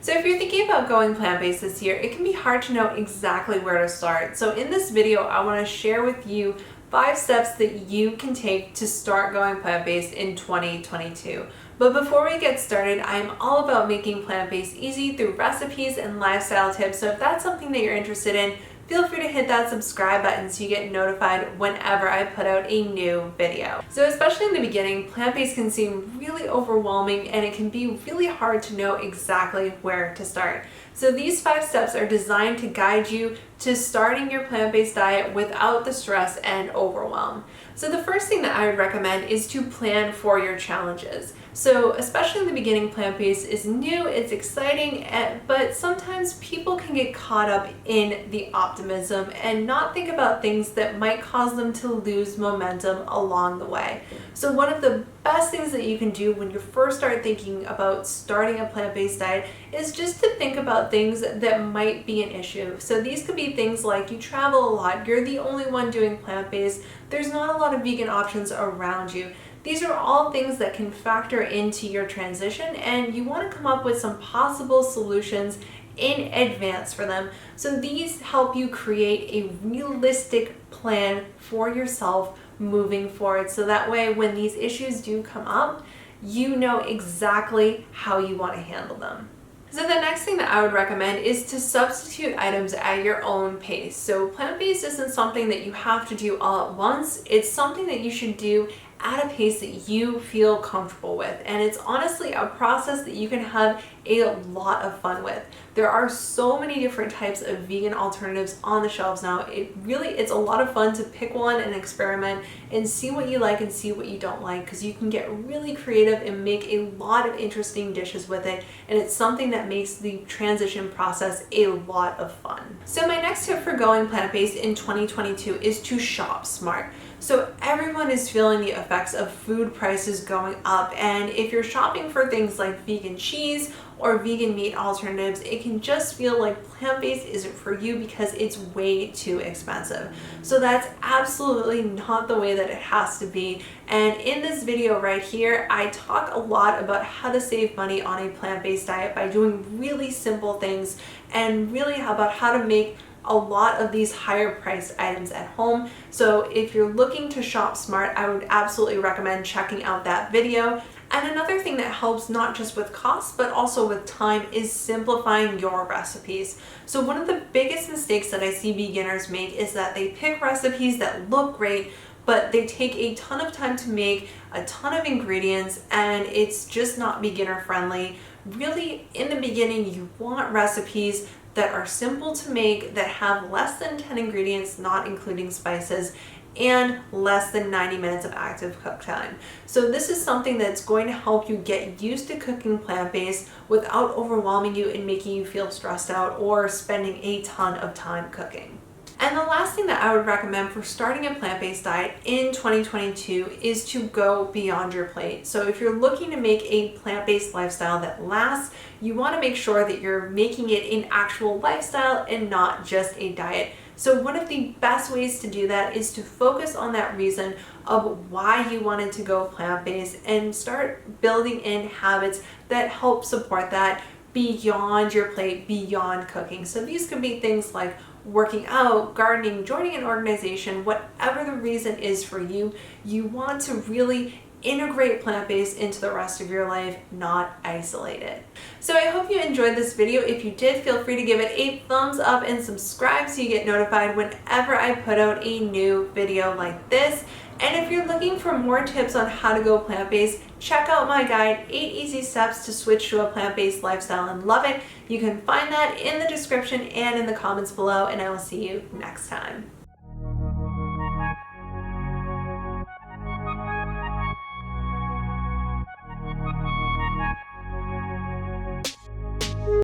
So if you're thinking about going plant-based this year, it can be hard to know exactly where to start. So in this video, I want to share with you 5 steps that you can take to start going plant-based in 2022. But before we get started, I am all about making plant-based easy through recipes and lifestyle tips. So if that's something that you're interested in, feel free to hit that subscribe button so you get notified whenever I put out a new video. So especially in the beginning, plant-based can seem really overwhelming and it can be really hard to know exactly where to start. So these 5 steps are designed to guide you to starting your plant-based diet without the stress and overwhelm. So the first thing that I would recommend is to plan for your challenges. So especially in the beginning, plant-based is new, it's exciting, but sometimes people can get caught up in the optimism and not think about things that might cause them to lose momentum along the way. So one of the best things that you can do when you first start thinking about starting a plant-based diet is just to think about things that might be an issue. So these could be things like you travel a lot, you're the only one doing plant-based, there's not a lot of vegan options around you. These are all things that can factor into your transition, and you want to come up with some possible solutions in advance for them. So these help you create a realistic plan for yourself moving forward. So that way when these issues do come up, you know exactly how you want to handle them. So the next thing that I would recommend is to substitute items at your own pace. So plant-based isn't something that you have to do all at once. It's something that you should do at a pace that you feel comfortable with. And it's honestly a process that you can have a lot of fun with. There are so many different types of vegan alternatives on the shelves now. It's a lot of fun to pick one and experiment and see what you like and see what you don't like, because you can get really creative and make a lot of interesting dishes with it. And it's something that makes the transition process a lot of fun. So my next tip for going plant-based in 2022 is to shop smart. So everyone is feeling the effects of food prices going up, and if you're shopping for things like vegan cheese or vegan meat alternatives, it can just feel like plant-based isn't for you because it's way too expensive. So that's absolutely not the way that it has to be. And in this video right here, I talk a lot about how to save money on a plant-based diet by doing really simple things, and really about how to make a lot of these higher priced items at home. So if you're looking to shop smart, I would absolutely recommend checking out that video. And another thing that helps not just with cost, but also with time, is simplifying your recipes. So one of the biggest mistakes that I see beginners make is that they pick recipes that look great, but they take a ton of time to make, a ton of ingredients, and it's just not beginner friendly. Really, in the beginning, you want recipes that are simple to make, that have less than 10 ingredients, not including spices, and less than 90 minutes of active cook time. So this is something that's going to help you get used to cooking plant-based without overwhelming you and making you feel stressed out or spending a ton of time cooking. And the last thing that I would recommend for starting a plant-based diet in 2022 is to go beyond your plate. So if you're looking to make a plant-based lifestyle that lasts, you want to make sure that you're making it an actual lifestyle and not just a diet. So one of the best ways to do that is to focus on that reason of why you wanted to go plant-based and start building in habits that help support that beyond your plate, beyond cooking. So these could be things like working out, gardening, joining an organization, whatever the reason is for you. You want to really integrate plant-based into the rest of your life, not isolate it. So I hope you enjoyed this video. If you did, feel free to give it a thumbs up and subscribe so you get notified whenever I put out a new video like this. And if you're looking for more tips on how to go plant-based, check out my guide, 8 Easy Steps to Switch to a Plant-Based Lifestyle and Love It. You can find that in the description and in the comments below, and I will see you next time.